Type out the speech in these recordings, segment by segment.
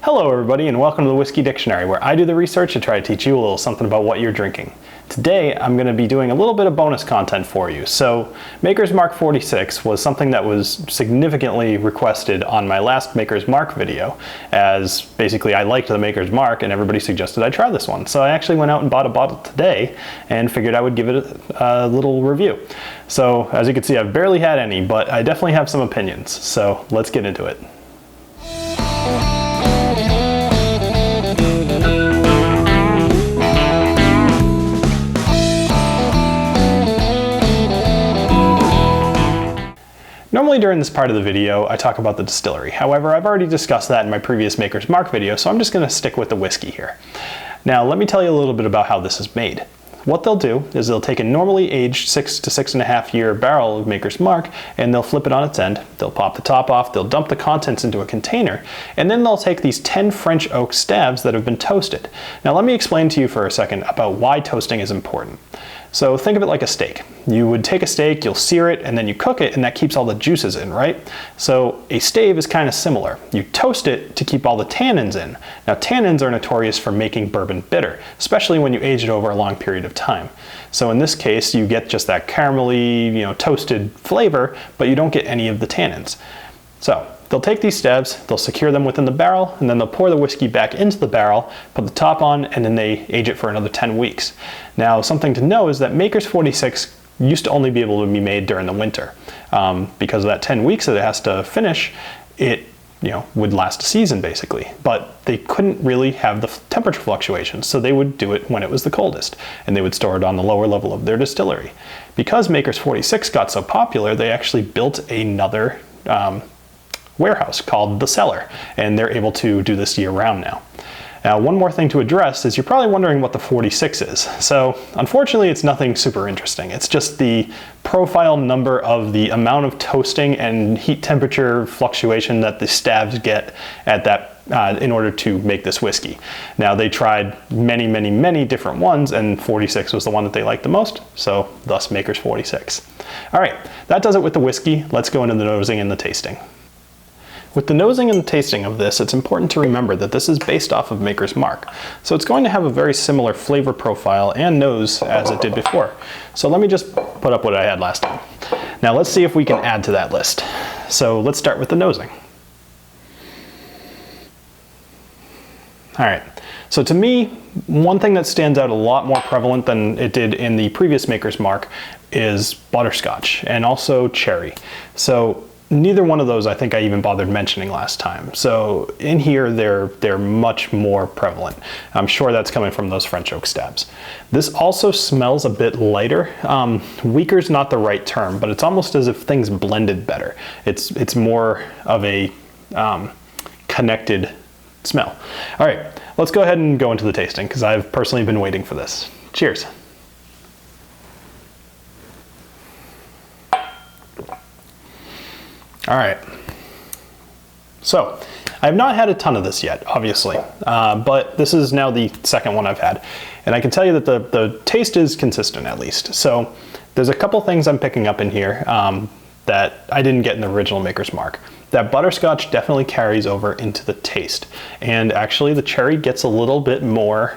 Hello everybody and welcome to the Whiskey Dictionary, where I do the research to try to teach you a little something about what you're drinking. Today I'm going to be doing a little bit of bonus content for you. So Maker's Mark 46 was something that was significantly requested on my last Maker's Mark video, as basically I liked the Maker's Mark and everybody suggested I try this one. So I actually went out and bought a bottle today and figured I would give it a little review. So as you can see, I've barely had any, but I definitely have some opinions. So let's get into it. Normally during this part of the video, I talk about the distillery. However, I've already discussed that in my previous Maker's Mark video, so I'm just going to stick with the whiskey here. Now, let me tell you a little bit about how this is made. What they'll do is they'll take a normally aged 6 to 6.5 year barrel of Maker's Mark and they'll flip it on its end. They'll pop the top off, they'll dump the contents into a container, and then they'll take these 10 French oak stabs that have been toasted. Now let me explain to you for a second about why toasting is important. So think of it like a steak. You would take a steak, you'll sear it, and then you cook it, and that keeps all the juices in, right? So a stave is kind of similar. You toast it to keep all the tannins in. Now tannins are notorious for making bourbon bitter, especially when you age it over a long period of time. So in this case, you get just that caramelly, toasted flavor, but you don't get any of the tannins. So they'll take these stabs, they'll secure them within the barrel, and then they'll pour the whiskey back into the barrel, put the top on, and then they age it for another 10 weeks. Now, something to know is that Maker's 46 used to only be able to be made during the winter. Because of that 10 weeks that it has to finish, it would last a season basically. But they couldn't really have the temperature fluctuations, so they would do it when it was the coldest, and they would store it on the lower level of their distillery. Because Maker's 46 got so popular, they actually built another warehouse called the cellar, and they're able to do this year round now. Now, one more thing to address is you're probably wondering what the 46 is. So unfortunately, it's nothing super interesting. It's just the profile number of the amount of toasting and heat temperature fluctuation that the stabs get at that in order to make this whiskey. Now, they tried many different ones, and 46 was the one that they liked the most, so thus Maker's 46. All right, that does it with the whiskey. Let's go into the nosing and the tasting. With the nosing and the tasting of this, it's important to remember that this is based off of Maker's Mark. So it's going to have a very similar flavor profile and nose as it did before. So let me just put up what I had last time. Now let's see if we can add to that list. So let's start with the nosing. All right, so to me, one thing that stands out a lot more prevalent than it did in the previous Maker's Mark is butterscotch and also cherry. So neither one of those I think I even bothered mentioning last time. So in here, they're much more prevalent. I'm sure that's coming from those French oak stabs. This also smells a bit lighter. Weaker's not the right term, but it's almost as if things blended better. It's more of a connected smell. All right, let's go ahead and go into the tasting because I've personally been waiting for this. Cheers. All right, so I have not had a ton of this yet, obviously, but this is now the second one I've had. And I can tell you that the taste is consistent at least. So there's a couple things I'm picking up in here that I didn't get in the original Maker's Mark. That butterscotch definitely carries over into the taste. And actually the cherry gets a little bit more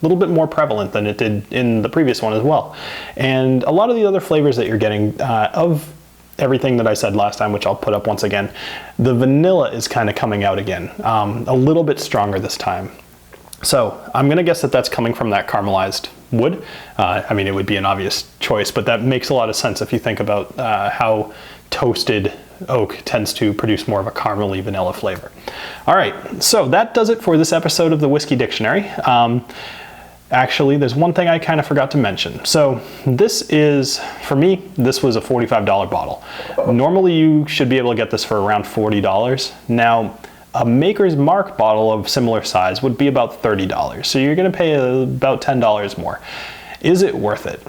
prevalent than it did in the previous one as well. And a lot of the other flavors that you're getting of everything that I said last time, which I'll put up once again, the vanilla is kind of coming out again, a little bit stronger this time. So I'm gonna guess that that's coming from that caramelized wood. I mean, it would be an obvious choice, but that makes a lot of sense if you think about how toasted oak tends to produce more of a caramely vanilla flavor. All right, so that does it for this episode of the Whiskey Dictionary. Actually, there's one thing I kind of forgot to mention. So this is, for me, this was a $45 bottle. Normally you should be able to get this for around $40. Now, a Maker's Mark bottle of similar size would be about $30. So you're gonna pay about $10 more. Is it worth it?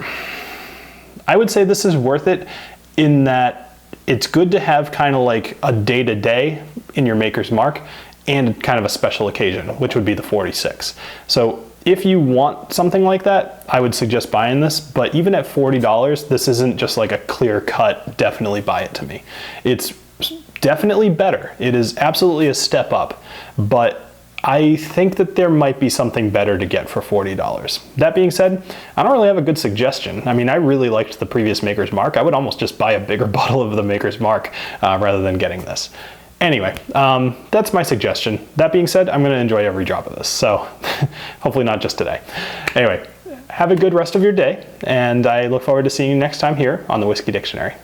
I would say this is worth it in that it's good to have kind of like a day-to-day in your Maker's Mark and kind of a special occasion, which would be the 46. So if you want something like that, I would suggest buying this, but even at $40, this isn't just like a clear cut, definitely buy it to me. It's definitely better. It is absolutely a step up, but I think that there might be something better to get for $40. That being said, I don't really have a good suggestion. I mean, I really liked the previous Maker's Mark. I would almost just buy a bigger bottle of the Maker's Mark rather than getting this. Anyway, that's my suggestion. That being said, I'm gonna enjoy every drop of this, so hopefully not just today. Anyway, have a good rest of your day, and I look forward to seeing you next time here on the Whiskey Dictionary.